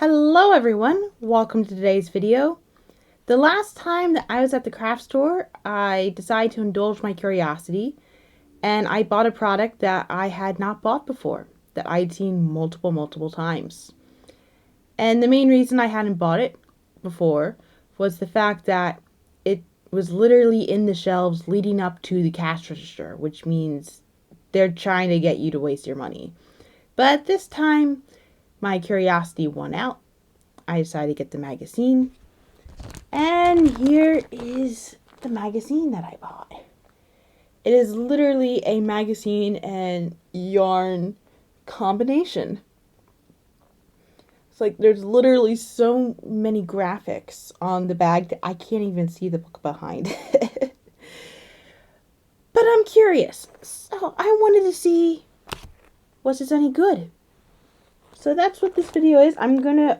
Hello everyone, welcome to today's video. The last time that I was at the craft store, I decided to indulge my curiosity and I bought a product that I had not bought before, that I'd seen multiple times. And the main reason I hadn't bought it before was the fact that it was literally in the shelves leading up to the cash register, which means they're trying to get you to waste your money. But this time, my curiosity won out. I decided to get the magazine. And here is the magazine that I bought. It is literally a magazine and yarn combination. It's like there's literally so many graphics on the bag that I can't even see the book behind it. But I'm curious. So I wanted to see, was this any good? So that's what this video is. I'm gonna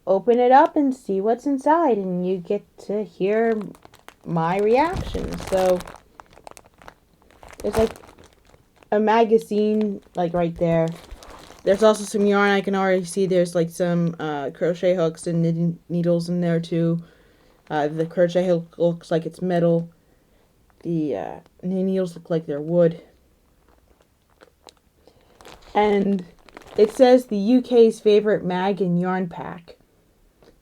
open it up and see what's inside, and you get to hear my reaction. So it's like a magazine, like right there. There's also some yarn. I can already see there's like some crochet hooks and knitting needles in there too. The crochet hook looks like it's metal. The knitting needles look like they're wood. And it says the UK's favorite mag and yarn pack.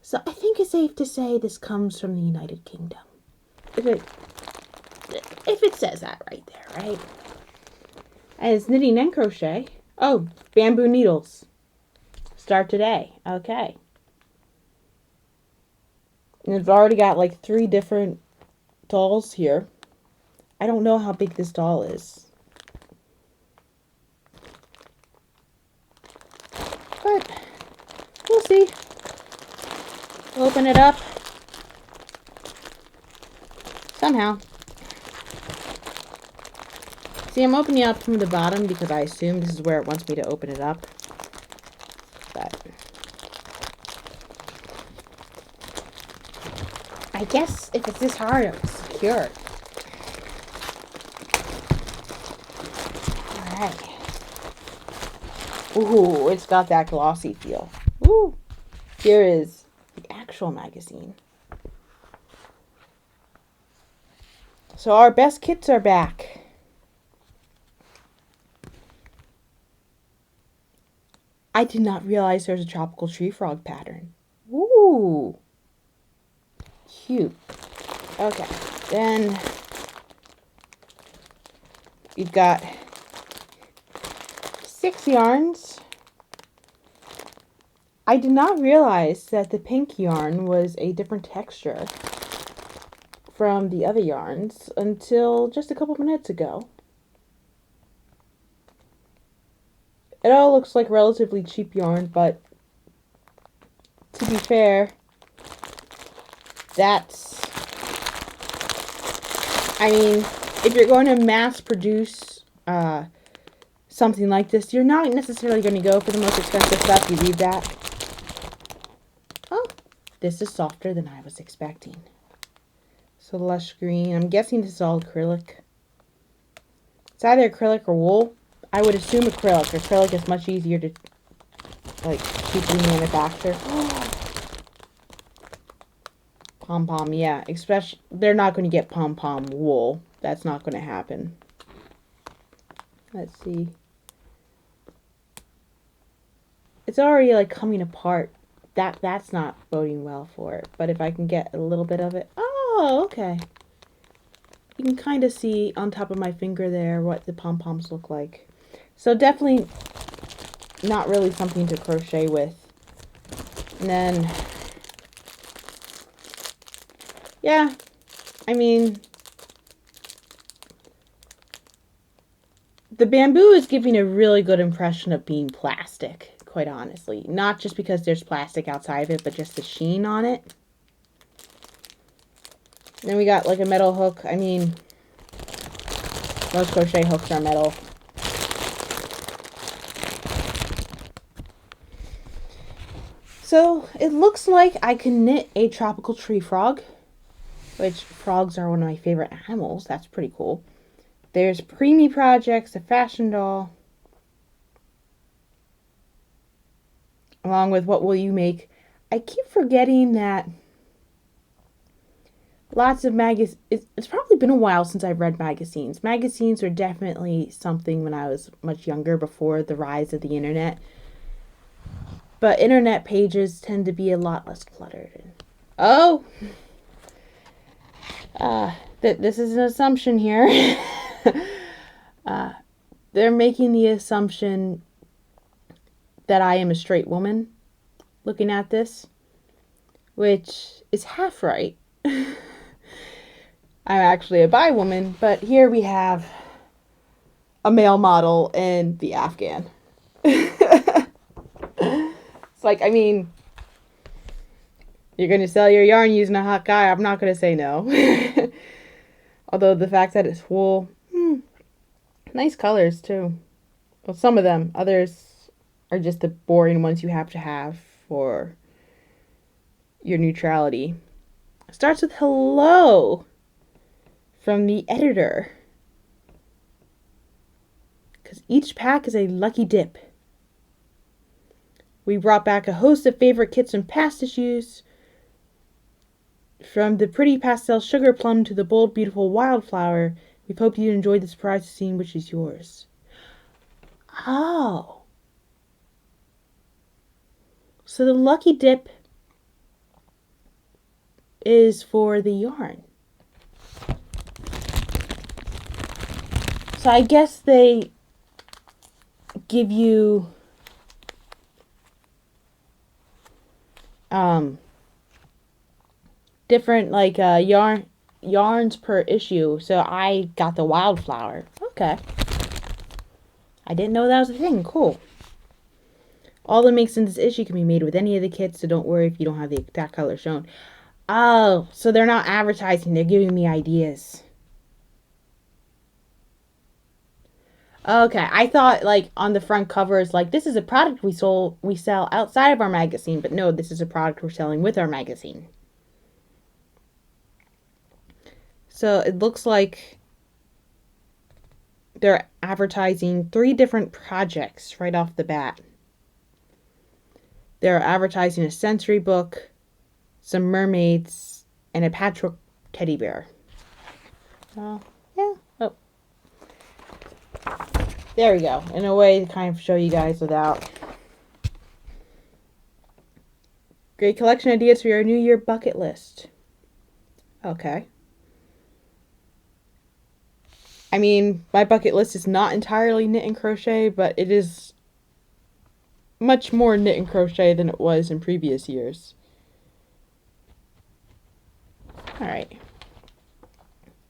So I think it's safe to say this comes from the United Kingdom. If it says that right there, right? And it's knitting and crochet. Oh, bamboo needles. Start today. Okay. And it's already got like 3 different dolls here. I don't know how big this doll is. But we'll see. Open it up. Somehow. See, I'm opening it up from the bottom because I assume this is where it wants me to open it up. But I guess if it's this hard, it's secure. Alright. Ooh, it's got that glossy feel. Ooh. Here is the actual magazine. So our best kits are back. I did not realize there's a tropical tree frog pattern. Ooh. Cute. Okay. Then we've got 6 yarns. I did not realize that the pink yarn was a different texture from the other yarns until just a couple minutes ago. It all looks like relatively cheap yarn, but to be fair, I mean, if you're going to mass produce something like this, you're not necessarily going to go for the most expensive stuff. You leave that. Oh, this is softer than I was expecting. So lush green. I'm guessing this is all acrylic. It's either acrylic or wool. I would assume acrylic. Acrylic is much easier to cheaply manufacture. Pom-pom, yeah. Especially, they're not going to get pom-pom wool. That's not going to happen. Let's see. It's already like coming apart. That's not boding well for it. But if I can get a little bit of it. Oh, okay. You can kind of see on top of my finger there what the pom-poms look like. So definitely not really something to crochet with. And then, yeah, I mean, the bamboo is giving a really good impression of being plastic, quite honestly. Not just because there's plastic outside of it, but just the sheen on it. Then we got like a metal hook. I mean, most crochet hooks are metal. So it looks like I can knit a tropical tree frog, which frogs are one of my favorite animals. That's pretty cool. There's Preemie Projects, a fashion doll, along with What Will You Make? I keep forgetting that lots of magazines. It's probably been a while since I've read magazines. Magazines were definitely something when I was much younger, before the rise of the internet. But internet pages tend to be a lot less cluttered. Oh, this is an assumption here. They're making the assumption that I am a straight woman looking at this, which is half right. I'm actually a bi woman, but here we have a male model in the Afghan. It's like, I mean, you're going to sell your yarn using a hot guy, I'm not going to say no. Although the fact that it's wool, nice colors too. Well, some of them. Others are just the boring ones you have to have for your neutrality. It starts with hello from the editor. Because each pack is a lucky dip. We brought back a host of favorite kits from past issues. From the pretty pastel sugar plum to the bold, beautiful wildflower, we hope you enjoyed the surprise scene, which is yours. Oh. So the lucky dip is for the yarn. So I guess they give you different like yarns per issue. So I got the wildflower. Okay. I didn't know that was a thing. Cool. All the makes in this issue can be made with any of the kits, so don't worry if you don't have the exact color shown. Oh, so they're not advertising, they're giving me ideas. Okay, I thought like on the front cover is like, this is a product we sell outside of our magazine, but no, this is a product we're selling with our magazine. So it looks like they're advertising 3 different projects right off the bat. They're advertising a sensory book, some mermaids, and a patchwork teddy bear. Yeah. Oh. There we go. In a way to kind of show you guys without. Great collection ideas for your New Year bucket list. Okay. I mean, my bucket list is not entirely knit and crochet, but it is much more knit and crochet than it was in previous years. Alright.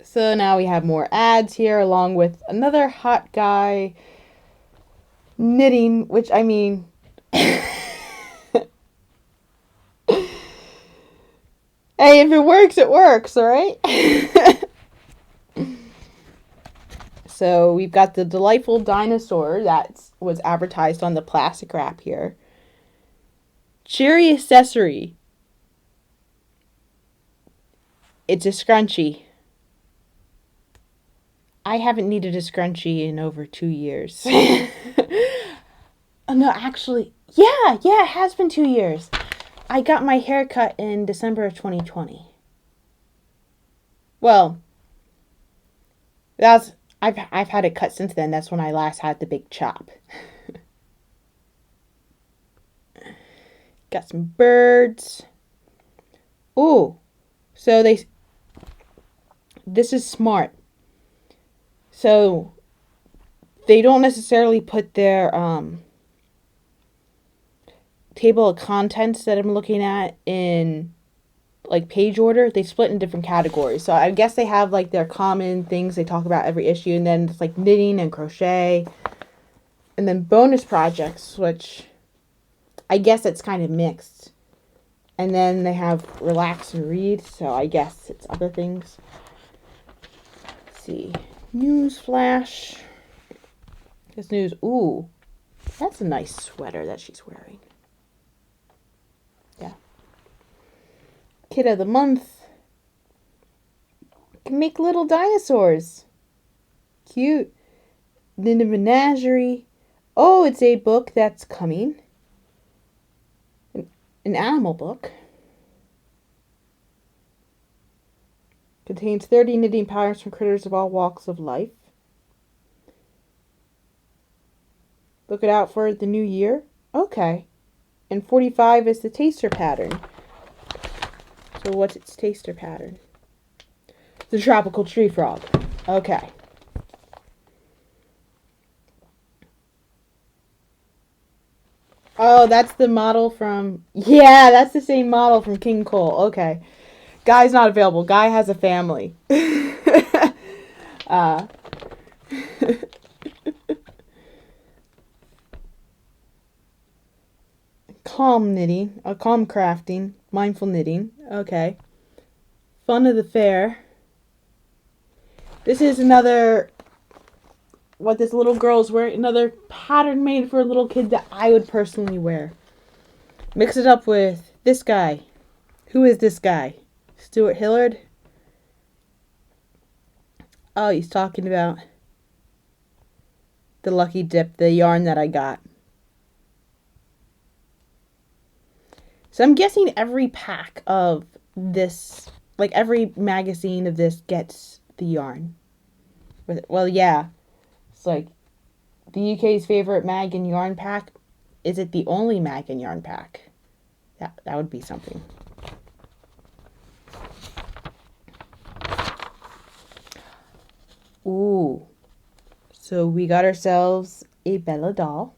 So now we have more ads here, along with another hot guy knitting, which, I mean, hey, if it works, it works, alright? So we've got the delightful dinosaur that was advertised on the plastic wrap here. Cheery accessory. It's a scrunchie. I haven't needed a scrunchie in over 2 years. Oh, no, actually, yeah, it has been 2 years. I got my hair cut in December of 2020. Well, I've had it cut since then. That's when I last had the big chop. Got some birds. Ooh, so this is smart. So they don't necessarily put their table of contents that I'm looking at in like page order. They split in different categories. So I guess they have like their common things they talk about every issue, and then it's like knitting and crochet, and then bonus projects, which I guess it's kind of mixed. And then they have relax and read, so I guess it's other things. Let's see. News flash. This news. Ooh, that's a nice sweater that she's wearing. Yeah. Kid of the month. Can make little dinosaurs. Cute. Then the menagerie. Oh, it's a book that's coming. an animal book. Contains 30 knitting patterns from critters of all walks of life. Look it out for the new year. Okay. And 45 is the taster pattern. So what's its taster pattern? The tropical tree frog. Okay. Oh, that's the model from... Yeah, that's the same model from King Cole. Okay. Guy's not available. Guy has a family. uh, calm knitting. Calm crafting. Mindful knitting. Okay. Fun of the fair. This is another... What this little girl's wearing. Another pattern made for a little kid that I would personally wear. Mix it up with this guy. Who is this guy? Stuart Hillard? Oh, he's talking about the Lucky Dip, the yarn that I got. So I'm guessing every pack of this, like every magazine of this gets the yarn. Well, yeah. It's like the UK's favorite mag and yarn pack. Is it the only mag and yarn pack? That would be something. Ooh. So we got ourselves a Bella doll.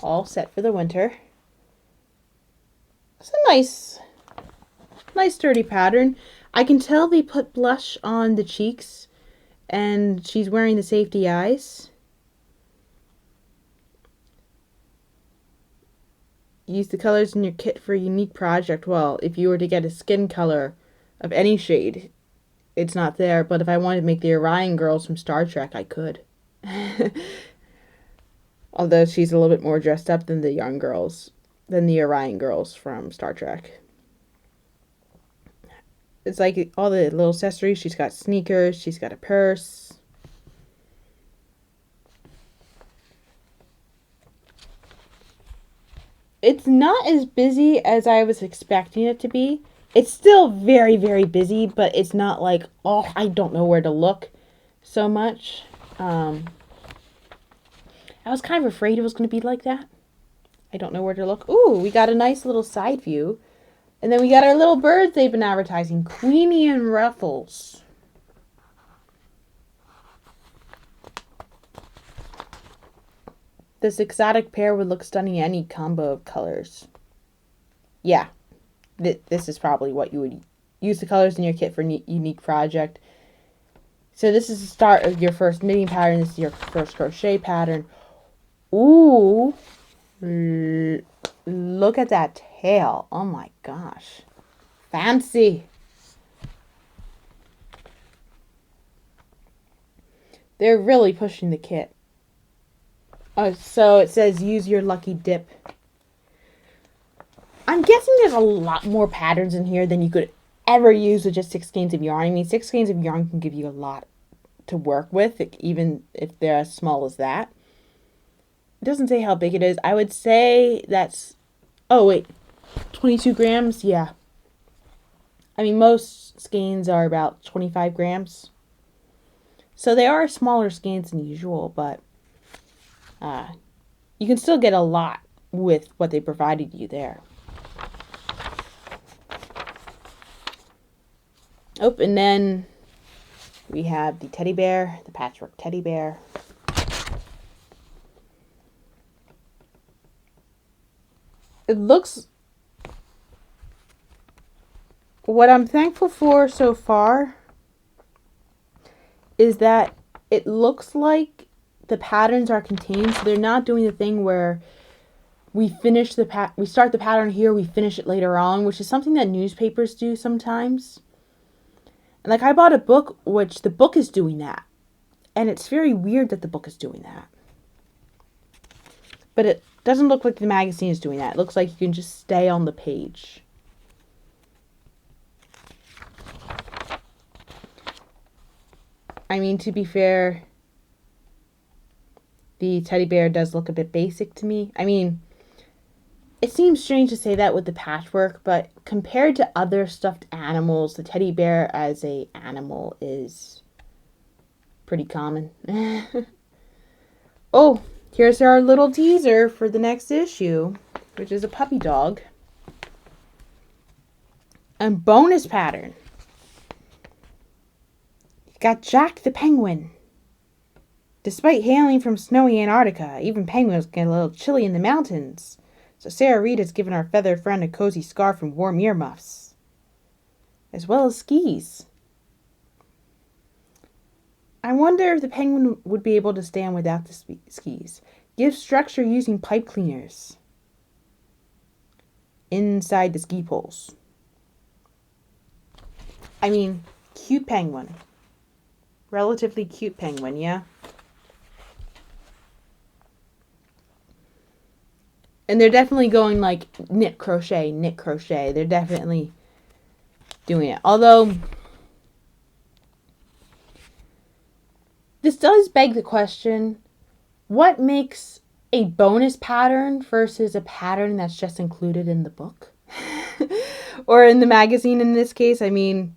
All set for the winter. It's a nice sturdy pattern. I can tell they put blush on the cheeks, and she's wearing the safety eyes. Use the colors in your kit for a unique project. Well, if you were to get a skin color of any shade, it's not there, but if I wanted to make the Orion girls from Star Trek, I could. Although she's a little bit more dressed up than the Orion girls from Star Trek. It's like all the little accessories. She's got sneakers, she's got a purse. It's not as busy as I was expecting it to be. It's still very, very busy, but it's not like, oh, I don't know where to look so much. I was kind of afraid it was going to be like that. I don't know where to look. Ooh, we got a nice little side view. And then we got our little birds they've been advertising. Queenie and Ruffles. This exotic pair would look stunning in any combo of colors. Yeah. This is probably what you would use the colors in your kit for a unique project. So this is the start of your first knitting pattern. This is your first crochet pattern. Ooh. Look at that tail. Oh my gosh. Fancy. They're really pushing the kit. Oh, so it says use your lucky dip. I'm guessing there's a lot more patterns in here than you could ever use with just 6 skeins of yarn. I mean, 6 skeins of yarn can give you a lot to work with, even if they're as small as that. It doesn't say how big it is. I would say that's... Oh, wait. 22 grams? Yeah. I mean, most skeins are about 25 grams. So they are smaller skeins than usual, but you can still get a lot with what they provided you there. Oh, and then we have the teddy bear, the patchwork teddy bear. It looks... What I'm thankful for so far is that it looks like the patterns are contained, so they're not doing the thing where we start the pattern here, we finish it later on, which is something that newspapers do sometimes. And like I bought a book, which the book is doing that. And it's very weird that the book is doing that. But it doesn't look like the magazine is doing that. It looks like you can just stay on the page. I mean, to be fair, the teddy bear does look a bit basic to me. I mean, it seems strange to say that with the patchwork, but compared to other stuffed animals, the teddy bear as a animal is pretty common. Oh, here's our little teaser for the next issue, which is a puppy dog. And bonus pattern. Got Jack the Penguin. Despite hailing from snowy Antarctica, even penguins get a little chilly in the mountains. So Sarah Reed has given our feathered friend a cozy scarf and warm earmuffs, as well as skis. I wonder if the penguin would be able to stand without the skis. Give structure using pipe cleaners inside the ski poles. I mean, cute penguin. Relatively cute penguin, yeah? And they're definitely going like knit, crochet, knit, crochet. They're definitely doing it. Although, this does beg the question, what makes a bonus pattern versus a pattern that's just included in the book? Or in the magazine in this case? I mean,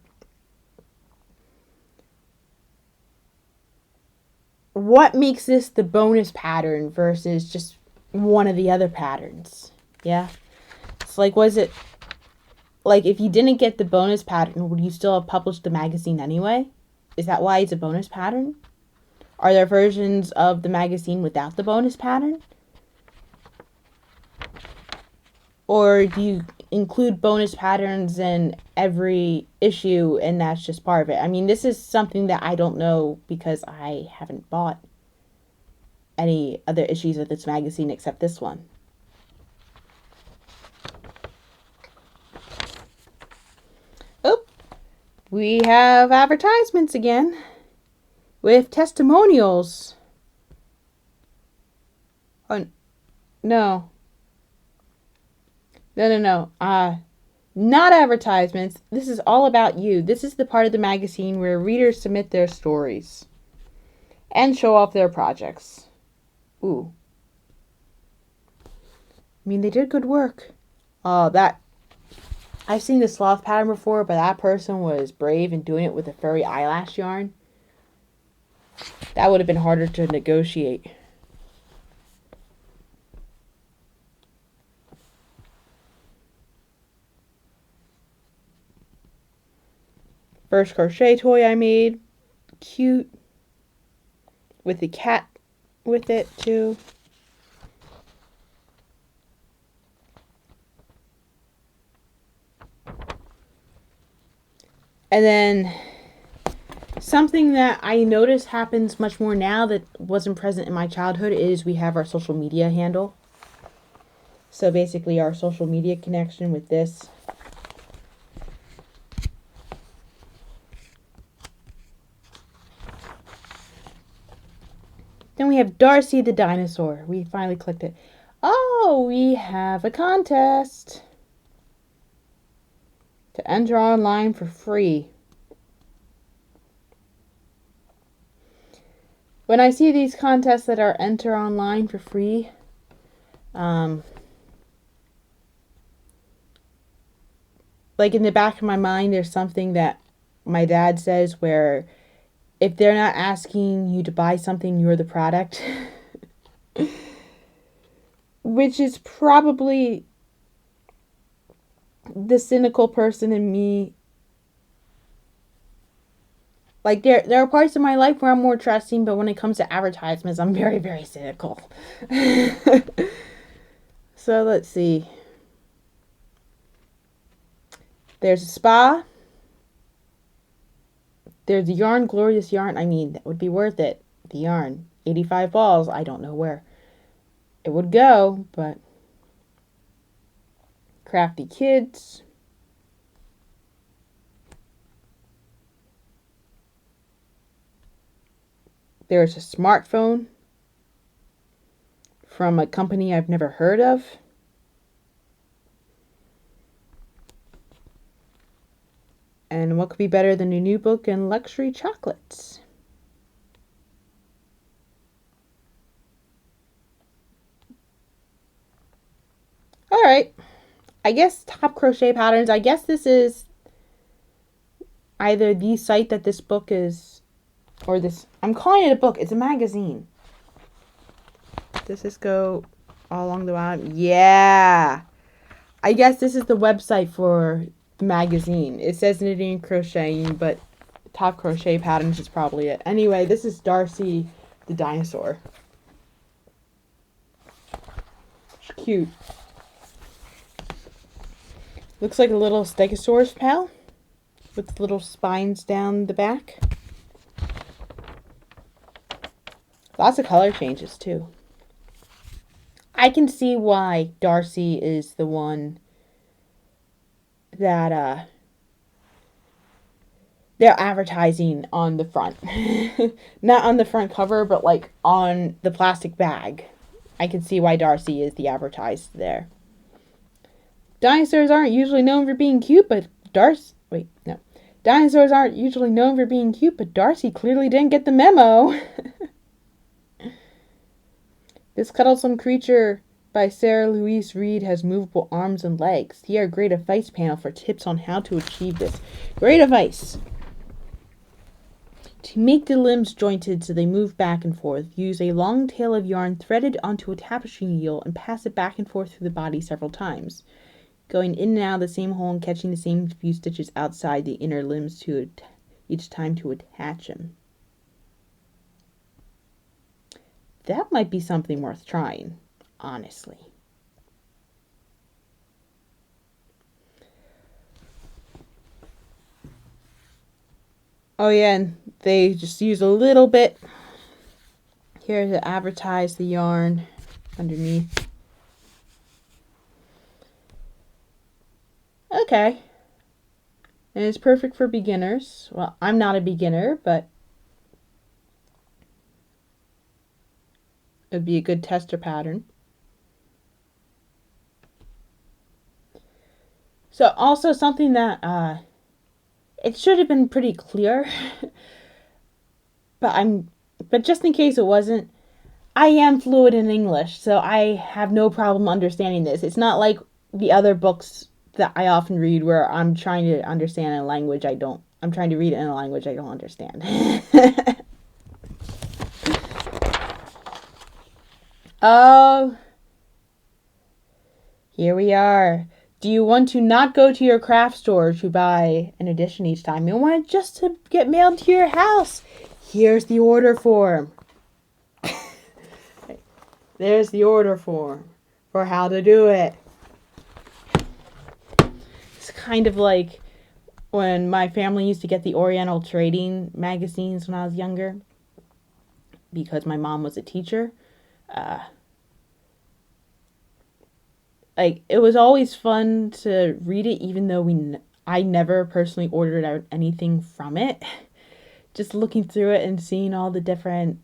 what makes this the bonus pattern versus just one of the other patterns? Yeah? It's like, was it, like, if you didn't get the bonus pattern, would you still have published the magazine anyway? Is that why it's a bonus pattern? Are there versions of the magazine without the bonus pattern? Or do you include bonus patterns in every issue and that's just part of it? I mean, this is something that I don't know because I haven't bought any other issues of this magazine except this one. Oh, we have advertisements again with testimonials. Oh, no. No. Not advertisements. This is all about you. This is the part of the magazine where readers submit their stories and show off their projects. Ooh. I mean, they did good work. I've seen the sloth pattern before, but that person was brave in doing it with a furry eyelash yarn. That would have been harder to negotiate. First crochet toy I made. Cute. With the cat with it too. And then something that I notice happens much more now that wasn't present in my childhood is we have our social media handle. So basically our social media connection with this. Then we have Darcy the dinosaur. We finally clicked it. Oh, we have a contest to enter online for free. When I see these contests that are enter online for free, like in the back of my mind, there's something that my dad says where if they're not asking you to buy something, you're the product. Which is probably the cynical person in me. Like, there are parts of my life where I'm more trusting, but when it comes to advertisements, I'm very, very cynical. So, let's see. There's a spa. There's the yarn, glorious yarn. I mean, that would be worth it. The yarn. 85 balls. I don't know where it would go, but Crafty Kids. There's a smartphone from a company I've never heard of. And what could be better than a new book and luxury chocolates? All right. I guess Top Crochet Patterns. I guess this is either the site that this book is, or this, I'm calling it a book. It's a magazine. Does this go all along the bottom? Yeah. I guess this is the website for the magazine. It says Knitting and Crocheting, but Top Crochet Patterns is probably it. Anyway, this is Darcy the dinosaur. She's cute. Looks like a little Stegosaurus pal with little spines down the back. Lots of color changes too. I can see why Darcy is the one that they're advertising on the front. Not on the front cover, but like on the plastic bag. I can see why Darcy is the advertised there. Dinosaurs aren't usually known for being cute, but Dinosaurs aren't usually known for being cute, but Darcy clearly didn't get the memo. This cuddlesome creature by Sarah Louise Reed has movable arms and legs. See our Great Advice panel for tips on how to achieve this. Great advice. To make the limbs jointed so they move back and forth, use a long tail of yarn threaded onto a tapestry needle and pass it back and forth through the body several times, going in and out of the same hole and catching the same few stitches outside the inner limbs each time to attach them. That might be something worth trying, honestly. Oh yeah, and they just use a little bit here to advertise the yarn underneath. Okay. And it's perfect for beginners. Well, I'm not a beginner, but it'd be a good tester pattern. So also something that it should have been pretty clear, but just in case it wasn't, I am fluent in English, so I have no problem understanding this. It's not like the other books that I often read where I'm trying to understand a language I'm trying to read it in a language I don't understand. Oh, here we are. Do you want to not go to your craft store to buy an edition each time? You want it just to get mailed to your house? Here's the order form. There's the order form for how to do it. It's kind of like when my family used to get the Oriental Trading magazines when I was younger, because my mom was a teacher. Like, it was always fun to read it, even though I never personally ordered out anything from it. Just looking through it and seeing all the different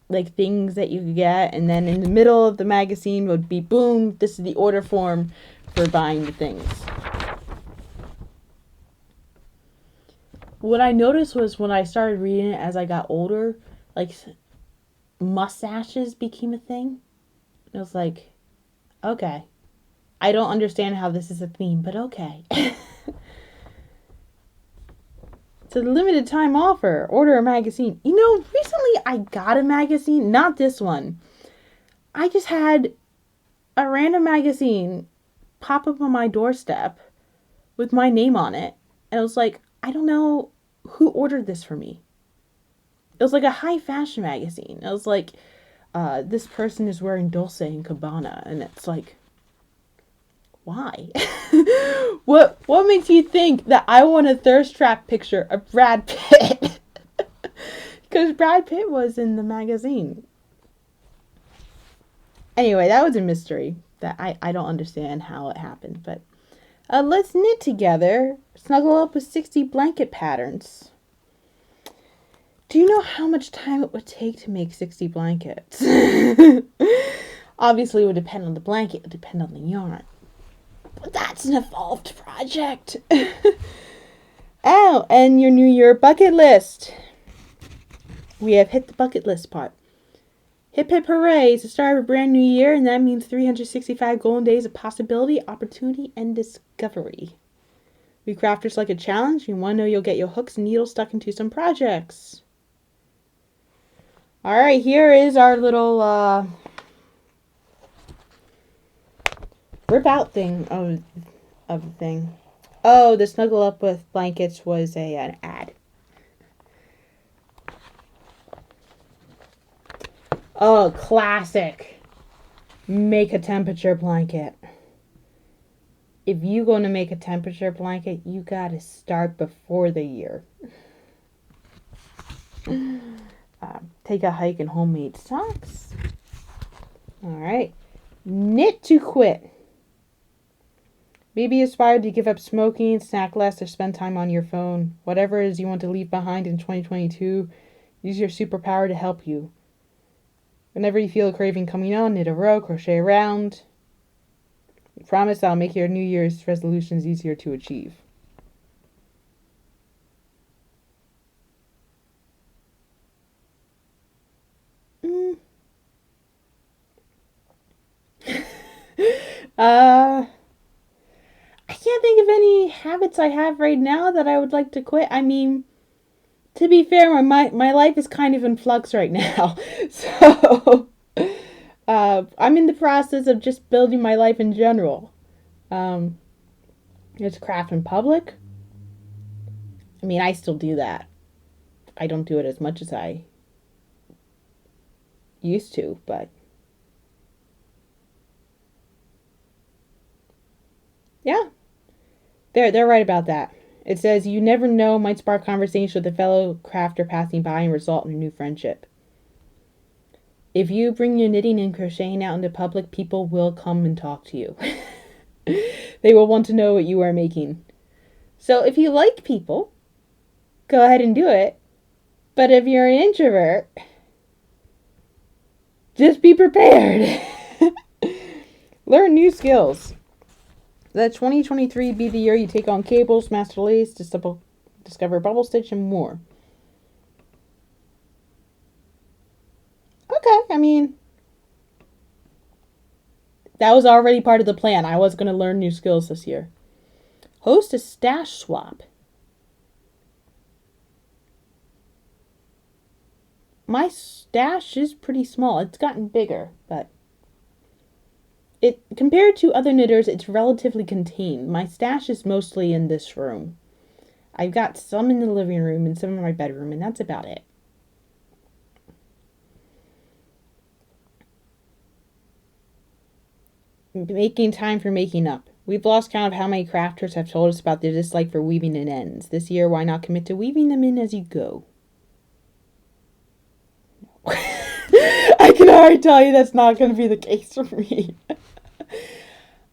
like things that you could get, and then in the middle of the magazine would be boom, this is the order form for buying the things. What I noticed was when I started reading it as I got older, like mustaches became a thing. It was like, okay, I don't understand how this is a theme, but okay. It's a limited time offer. Order a magazine. You know, recently I got a magazine. Not this one. I just had a random magazine pop up on my doorstep with my name on it. And I was like, I don't know who ordered this for me. It was like a high fashion magazine. It was like, this person is wearing Dolce & Gabbana. And it's like, why? What makes you think that I want a thirst trap picture of Brad Pitt? Because Brad Pitt was in the magazine. Anyway, that was a mystery that I don't understand how it happened. But let's knit together. Snuggle up with 60 blanket patterns. Do you know how much time it would take to make 60 blankets? Obviously, it would depend on the blanket. It would depend on the yarn. But that's an evolved project. Oh, and your New Year bucket list. We have hit the bucket list part. Hip hip hooray, it's the start of a brand new year, and that means 365 golden days of possibility, opportunity, and discovery. We crafters like a challenge. You want to know you'll get your hooks and needles stuck into some projects. Alright, here is our little rip out thing of the thing. Oh, the Snuggle Up with Blankets was an ad. Oh, classic. Make a temperature blanket. If you going to make a temperature blanket, you got to start before the year. Take a hike in homemade socks. All right. Knit to quit. Maybe aspire to give up smoking, snack less, or spend time on your phone. Whatever it is you want to leave behind in 2022, use your superpower to help you. Whenever you feel a craving coming on, knit a row, crochet around. I promise I'll make your New Year's resolutions easier to achieve. I can't think of any habits I have right now that I would like to quit. I mean, to be fair, my life is kind of in flux right now. So, I'm in the process of just building my life in general. It's craft in public. I mean, I still do that. I don't do it as much as I used to, but yeah, they're right about that. It says you never know might spark conversation with a fellow crafter passing by and result in a new friendship. If you bring your knitting and crocheting out into public, people will come and talk to you. They will want to know what you are making. So if you like people, go ahead and do it. But if you're an introvert, just be prepared. Learn new skills. Let 2023 be the year you take on cables, master lace, discover bubble stitch, and more. Okay, I mean, that was already part of the plan. I was going to learn new skills this year. Host a stash swap. My stash is pretty small. It's gotten bigger, but compared to other knitters, it's relatively contained. My stash is mostly in this room. I've got some in the living room and some in my bedroom, and that's about it. Making time for making up. We've lost count of how many crafters have told us about their dislike for weaving in ends. This year, why not commit to weaving them in as you go? I can already tell you that's not going to be the case for me.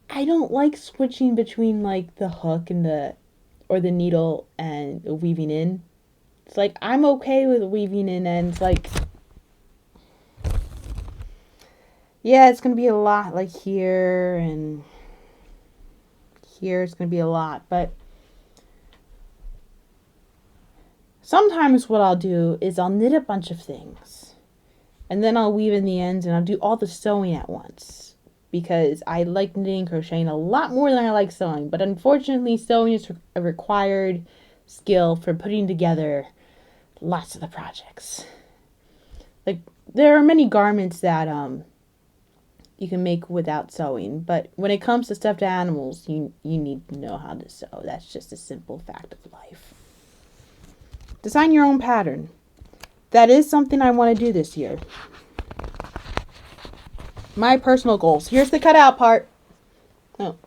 I don't like switching between like the hook and the needle and weaving in. It's like I'm okay with weaving in ends. Like, yeah, it's gonna be a lot. Like here and here, it's gonna be a lot. But sometimes what I'll do is I'll knit a bunch of things, and then I'll weave in the ends, and I'll do all the sewing at once. Because I like knitting and crocheting a lot more than I like sewing. But unfortunately, sewing is a required skill for putting together lots of the projects. Like, there are many garments that you can make without sewing. But when it comes to stuffed animals, you need to know how to sew. That's just a simple fact of life. Design your own pattern. That is something I want to do this year. My personal goals. Here's the cutout part. Oh,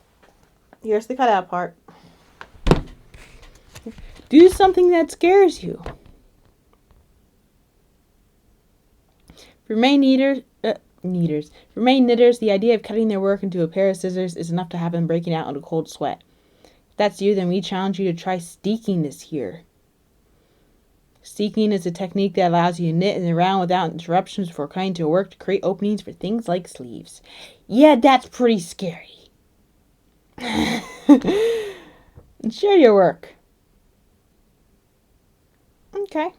here's the cutout part. Do something that scares you. For many knitters, the idea of cutting their work into a pair of scissors is enough to have them breaking out in a cold sweat. If that's you, then we challenge you to try steeking this year. Steeking is a technique that allows you to knit in the round without interruptions before cutting to work to create openings for things like sleeves. Yeah, that's pretty scary. Share your work. Okay.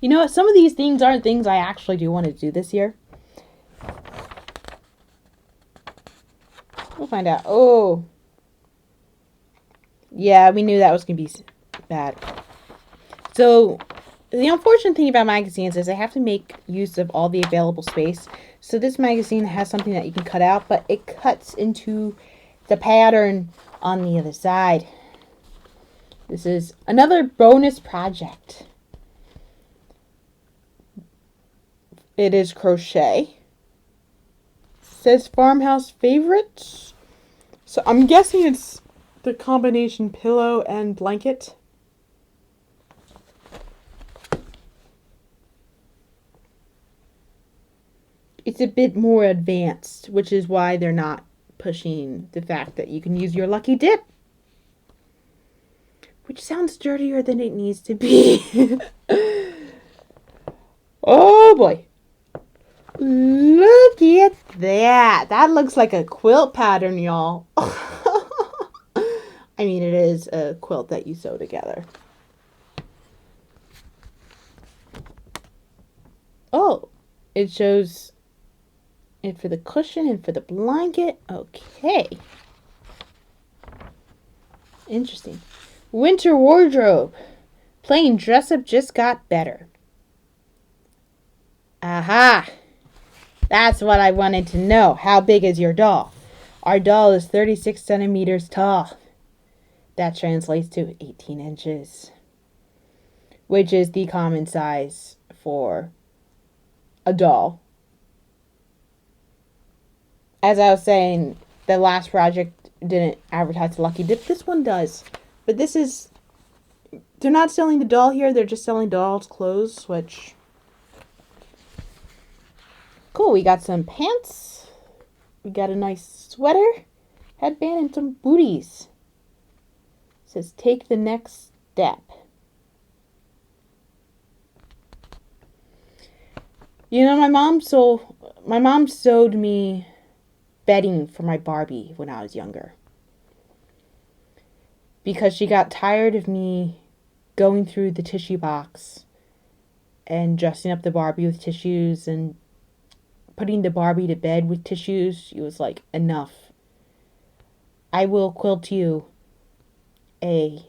You know what? Some of these things aren't things I actually do want to do this year. We'll find out. Oh. Yeah, we knew that was going to be bad. So, the unfortunate thing about magazines is they have to make use of all the available space. So this magazine has something that you can cut out, but it cuts into the pattern on the other side. This is another bonus project. It is crochet. It says farmhouse favorites. So I'm guessing it's the combination pillow and blanket. It's a bit more advanced, which is why they're not pushing the fact that you can use your lucky dip. Which sounds dirtier than it needs to be. Oh boy. Look at that. That looks like a quilt pattern, y'all. I mean, it is a quilt that you sew together. Oh, it shows it for the cushion and for the blanket. Okay. Interesting. Winter wardrobe. Playing dress up just got better. Aha! That's what I wanted to know. How big is your doll? Our doll is 36 centimeters tall. That translates to 18 inches, which is the common size for a doll. As I was saying, the last project didn't advertise the Lucky Dip. This one does. But this is... They're not selling the doll here. They're just selling dolls' clothes, which... Cool, we got some pants. We got a nice sweater, headband, and some booties. It says, take the next step. You know, my mom sewed me bedding for my Barbie when I was younger. Because she got tired of me going through the tissue box and dressing up the Barbie with tissues and putting the Barbie to bed with tissues. She was like, enough. I will quilt you a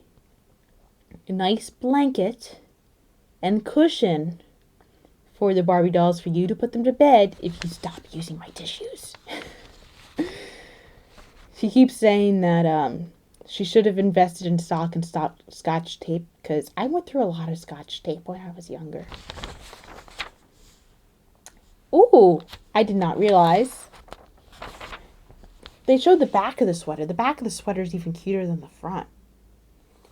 nice blanket and cushion for the Barbie dolls for you to put them to bed if you stop using my tissues. She keeps saying that she should have invested in stock and scotch tape, because I went through a lot of scotch tape when I was younger. Ooh, I did not realize. They showed the back of the sweater. The back of the sweater is even cuter than the front.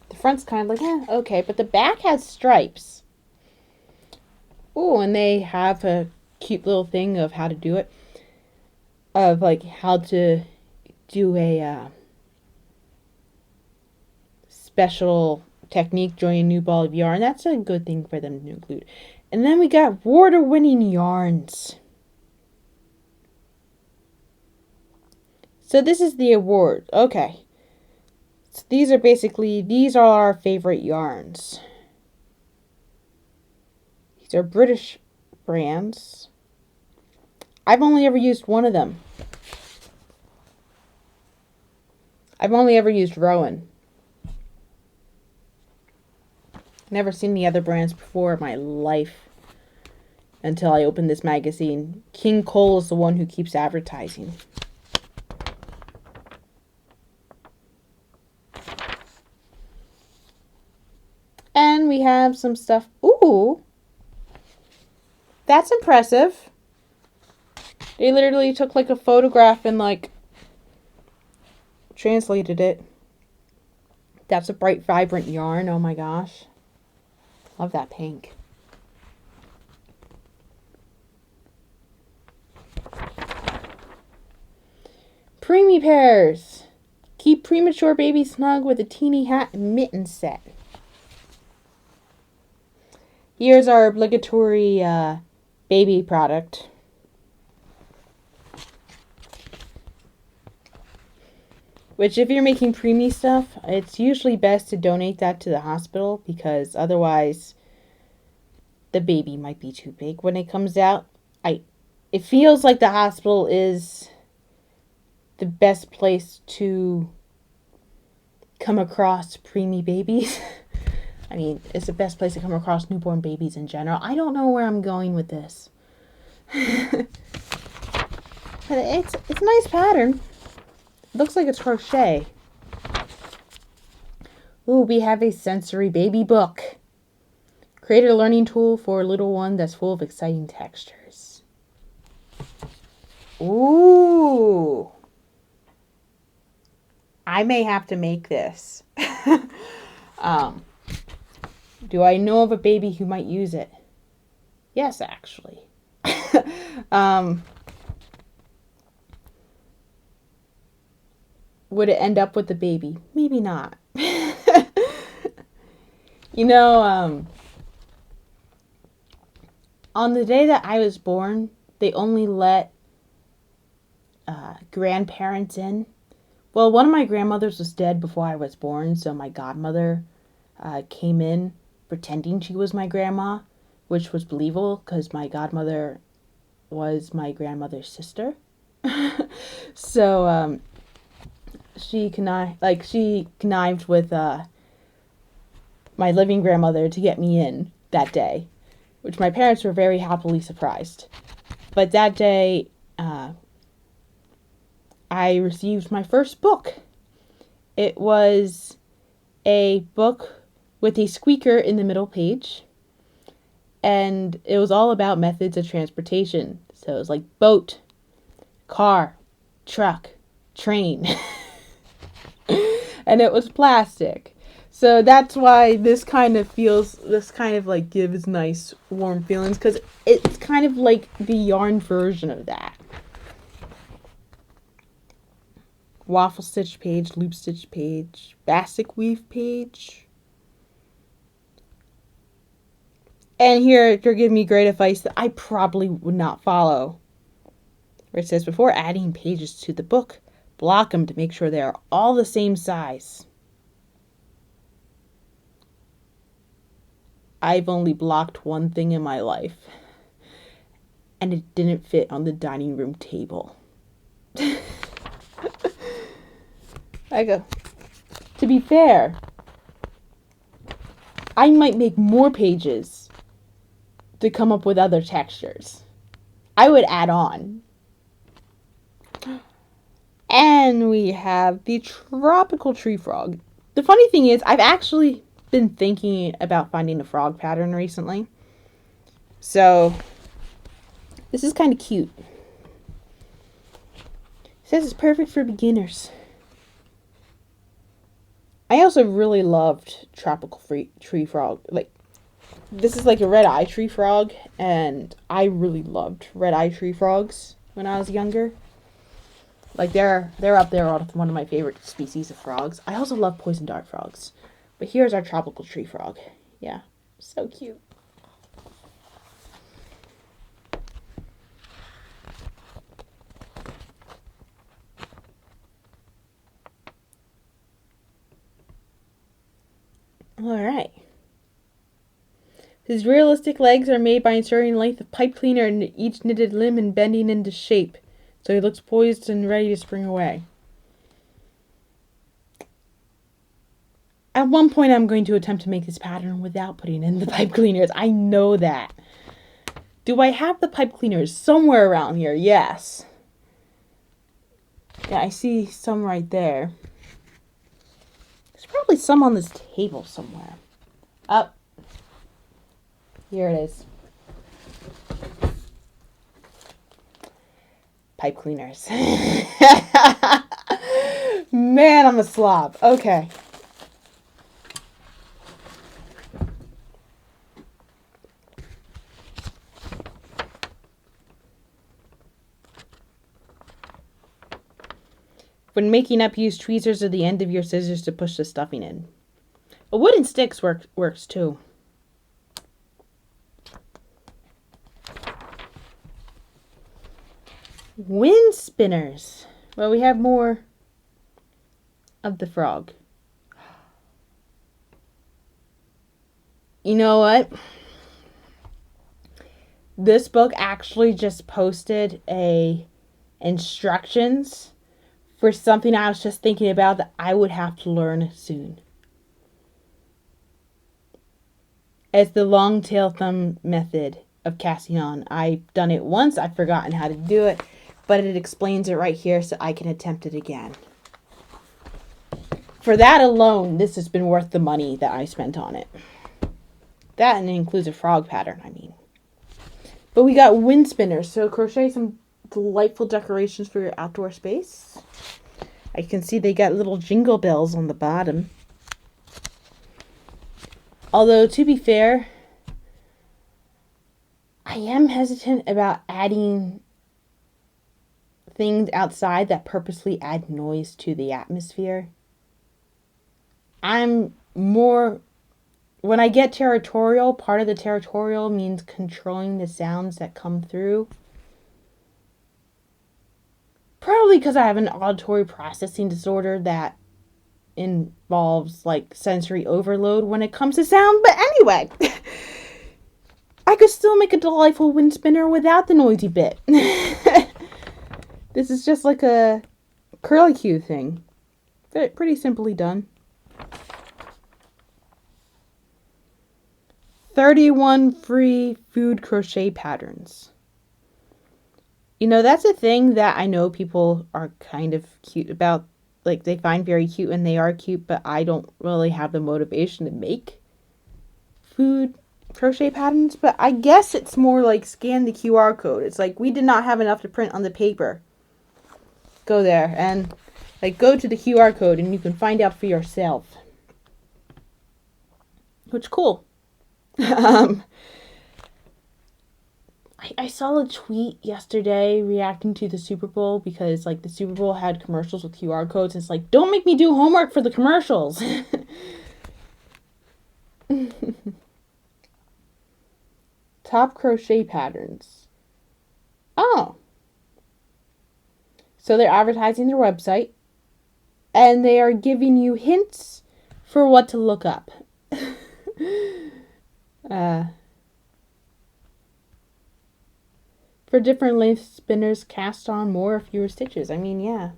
The front's kind of like, okay, but the back has stripes. Ooh, and they have a cute little thing of how to do it. Of like how to do a special technique, join a new ball of yarn. That's a good thing for them to include. And then we got award-winning yarns. So this is the award. Okay. So these are our favorite yarns. These are British brands. I've only ever used one of them. I've only ever used Rowan. Never seen the other brands before in my life until I opened this magazine. King Cole is the one who keeps advertising. And we have some stuff. Ooh! That's impressive. They literally took like a photograph and like translated it. That's a bright, vibrant yarn. Oh my gosh. Love that pink. Preemie pairs. Keep premature baby snug with a teeny hat and mitten set. Here's our obligatory baby product. Which, if you're making preemie stuff, it's usually best to donate that to the hospital, because otherwise the baby might be too big when it comes out. It feels like the hospital is the best place to come across preemie babies. I mean, it's the best place to come across newborn babies in general. I don't know where I'm going with this. But it's a nice pattern. Looks like it's crochet. Ooh, we have a sensory baby book. Create a learning tool for a little one that's full of exciting textures. Ooh. I may have to make this. Do I know of a baby who might use it? Yes, actually. Would it end up with the baby? Maybe not. You know, on the day that I was born, they only let grandparents in. Well, one of my grandmothers was dead before I was born, so my godmother came in pretending she was my grandma, which was believable because my godmother was my grandmother's sister. So she connived with my living grandmother to get me in that day, which my parents were very happily surprised. But that day, I received my first book. It was a book with a squeaker in the middle page, and it was all about methods of transportation. So it was like boat, car, truck, train, and it was plastic. So that's why this kind of like gives nice warm feelings, because it's kind of like the yarn version of that. Waffle stitch page, loop stitch page, bastic weave page. And here you're giving me great advice that I probably would not follow. Where it says, before adding pages to the book, block them to make sure they are all the same size. I've only blocked one thing in my life, and it didn't fit on the dining room table. I go, to be fair, I might make more pages to come up with other textures. I would add on. And we have the tropical tree frog. The funny thing is, I've actually been thinking about finding a frog pattern recently. So, this is kind of cute. It says it's perfect for beginners. I also really loved tropical tree frog. Like, this is like a red-eye tree frog, and I really loved red-eye tree frogs when I was younger. Like, they're up there with one of my favorite species of frogs. I also love poison dart frogs. But here's our tropical tree frog. Yeah, so cute. Alright. His realistic legs are made by inserting a length of pipe cleaner in each knitted limb and bending into shape, so he looks poised and ready to spring away. At one point, I'm going to attempt to make this pattern without putting in the pipe cleaners. I know that. Do I have the pipe cleaners somewhere around here? Yes. Yeah, I see some right there. There's probably some on this table somewhere. Up. Here it is. Pipe cleaners. Man, I'm a slob. Okay. When making up, use tweezers at the end of your scissors to push the stuffing in. A wooden stick works too. Wind spinners. Well, we have more of the frog. You know what? this book actually just posted a instructions for something I was just thinking about that I would have to learn soon. It's the long tail thumb method of casting on. I've done it once, I've forgotten how to do it, but it explains it right here so I can attempt it again. For that alone, this has been worth the money that I spent on it. That, and it includes a frog pattern, I mean. But we got wind spinners, so crochet some delightful decorations for your outdoor space. I can see they got little jingle bells on the bottom. Although, to be fair, I am hesitant about adding things outside that purposely add noise to the atmosphere. I'm more, when I get territorial, part of the territorial means controlling the sounds that come through. Probably because I have an auditory processing disorder that involves like sensory overload when it comes to sound. But anyway, I could still make a delightful wind spinner without the noisy bit. This is just like a curlicue thing. Pretty simply done. 31 free food crochet patterns. You know, that's a thing that I know people are kind of cute about. Like, they find very cute and they are cute, but I don't really have the motivation to make food crochet patterns. But I guess it's more like scan the QR code. It's like we did not have enough to print on the paper. Go there and like go to the QR code and you can find out for yourself. Which cool. I saw a tweet yesterday reacting to the Super Bowl because like the Super Bowl had commercials with QR codes and it's like, don't make me do homework for the commercials. Top crochet patterns. Oh. So they're advertising their website and they are giving you hints for what to look up. For different length spinners, cast on more or fewer stitches. I mean, yeah.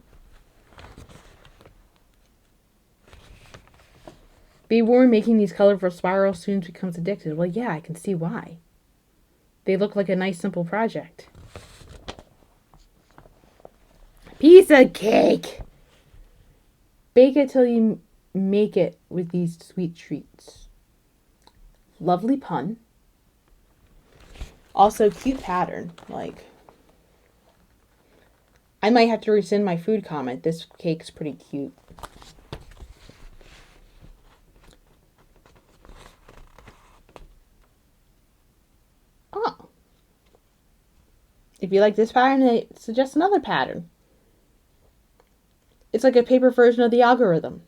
Be warned, making these colorful spirals soon becomes addictive. Well, yeah, I can see why. They look like a nice, simple project. Piece of cake! Bake it till you make it with these sweet treats. Lovely pun. Also, cute pattern. Like, I might have to rescind my food comment. This cake's pretty cute. Oh. If you like this pattern, I suggest another pattern. It's like a paper version of the algorithm.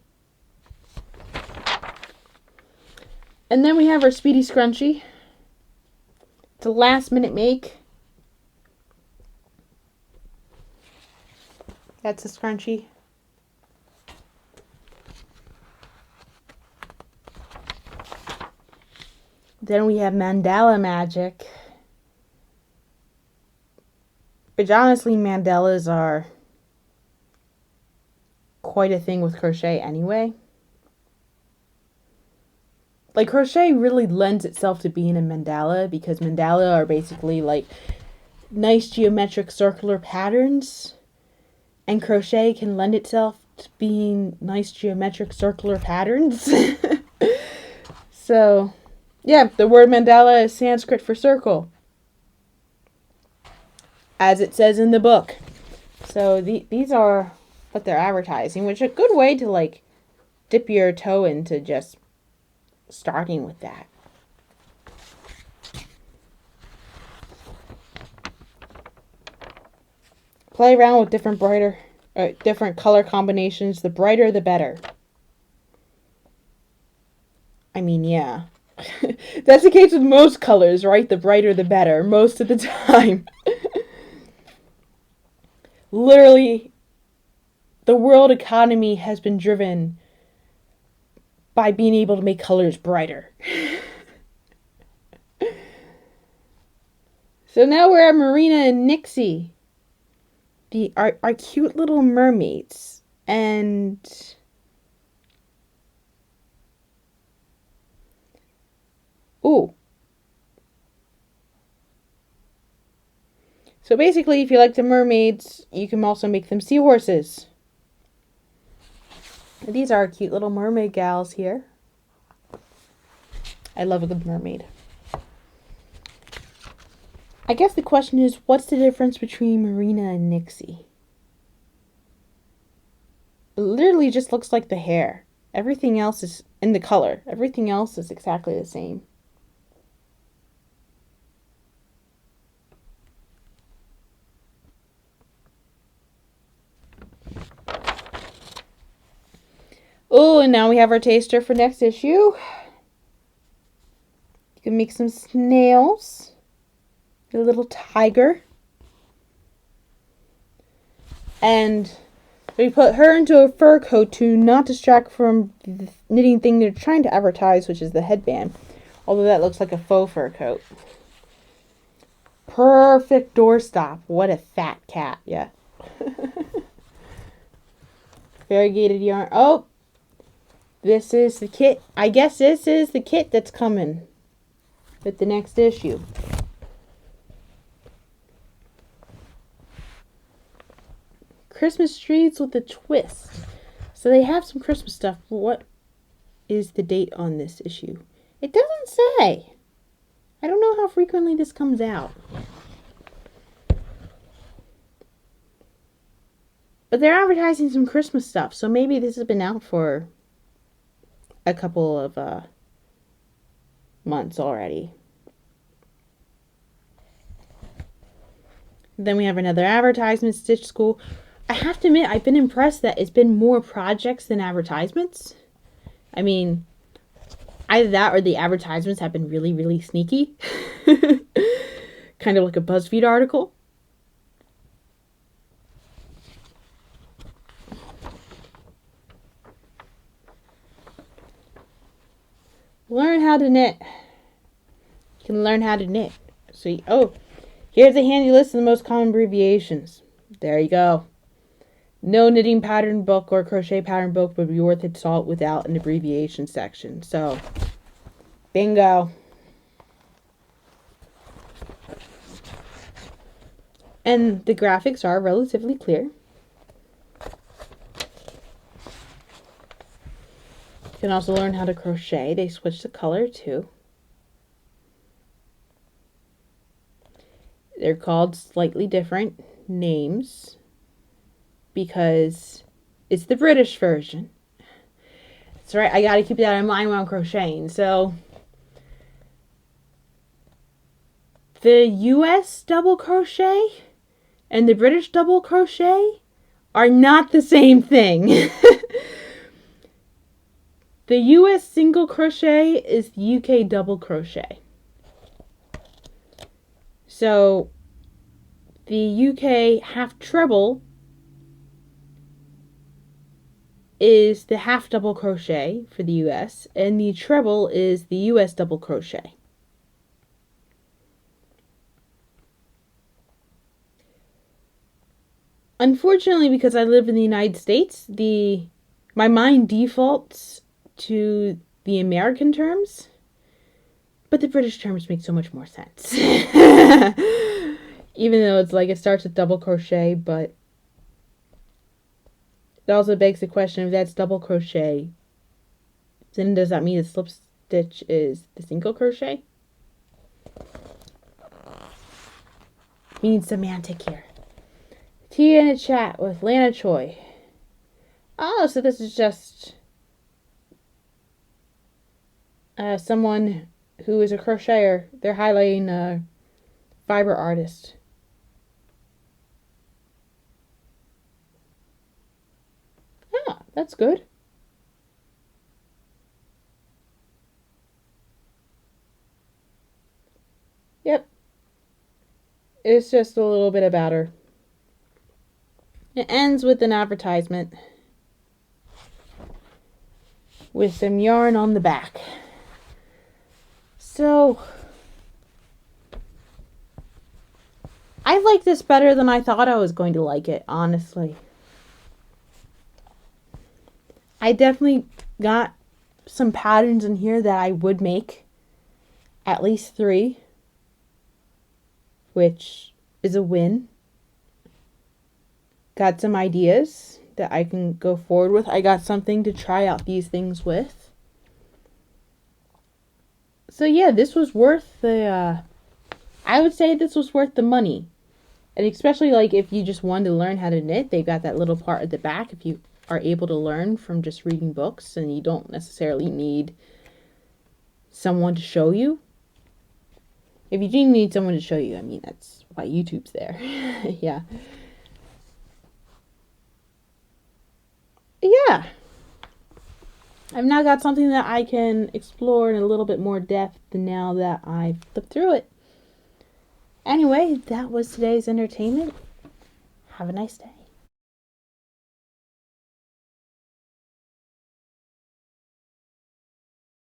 And then we have our Speedy Scrunchie. It's a last minute make. That's a scrunchie. Then we have Mandala Magic. Which honestly, mandalas are quite a thing with crochet anyway. Like, crochet really lends itself to being a mandala because mandala are basically like nice geometric circular patterns, and crochet can lend itself to being nice geometric circular patterns. So, yeah, the word mandala is Sanskrit for circle, as it says in the book. So these are what they're advertising, which is a good way to like dip your toe into just starting with that. Play around with different color combinations. The brighter, the better. I mean, yeah. That's the case with most colors, right? The brighter, the better, most of the time. Literally, the world economy has been driven by being able to make colors brighter. So now we're at Marina and Nixie, our cute little mermaids. And ooh. So basically, if you like the mermaids, you can also make them seahorses. These are cute little mermaid gals here. I love a good mermaid. I guess the question is, what's the difference between Marina and Nixie? It literally just looks like the hair. Everything else is in the color. Everything else is exactly the same. Oh, and now we have our taster for next issue. You can make some snails. A little tiger. And we put her into a fur coat to not distract from the knitting thing they're trying to advertise, which is the headband. Although that looks like a faux fur coat. Perfect doorstop. What a fat cat, yeah. Variegated yarn. Oh, this is the kit. I guess this is the kit that's coming with the next issue. Christmas trees with a twist. So they have some Christmas stuff. What is the date on this issue? It doesn't say. I don't know how frequently this comes out. But they're advertising some Christmas stuff, so maybe this has been out for a couple of months already. Then we have another advertisement, Stitch School. I have to admit, I've been impressed that it's been more projects than advertisements. I mean, either that or the advertisements have been really, really sneaky. Kind of like a BuzzFeed article. Learn how to knit. You can learn how to knit. So, here's a handy list of the most common abbreviations. There you go. No knitting pattern book or crochet pattern book would be worth its salt without an abbreviation section. So, bingo. And the graphics are relatively clear. You can also learn how to crochet. They switch the color too. They're called slightly different names because it's the British version. That's right, I gotta keep that in mind when I'm crocheting. So, the US double crochet and the British double crochet are not the same thing. The US single crochet is the UK double crochet. So, the UK half treble is the half double crochet for the US, and the treble is the US double crochet. Unfortunately, because I live in the United States, my mind defaults to the American terms, but the British terms make so much more sense. Even though it's like it starts with double crochet, but it also begs the question, if that's double crochet, then does that mean the slip stitch is the single crochet? We need semantic here. Tea in a chat with Lana Choi. Oh, so this is just someone who is a crocheter. They're highlighting a fiber artist. Ah, that's good. Yep. It's just a little bit about her. It ends with an advertisement with some yarn on the back. So, I like this better than I thought I was going to like it, honestly. I definitely got some patterns in here that I would make. At least 3. Which is a win. Got some ideas that I can go forward with. I got something to try out these things with. So yeah, this was worth the, I would say this was worth the money. And especially like if you just wanted to learn how to knit, they got that little part at the back if you are able to learn from just reading books and you don't necessarily need someone to show you. If you do need someone to show you, I mean, that's why YouTube's there. Yeah. Yeah. I've now got something that I can explore in a little bit more depth now that I've flipped through it. Anyway, that was today's entertainment. Have a nice day.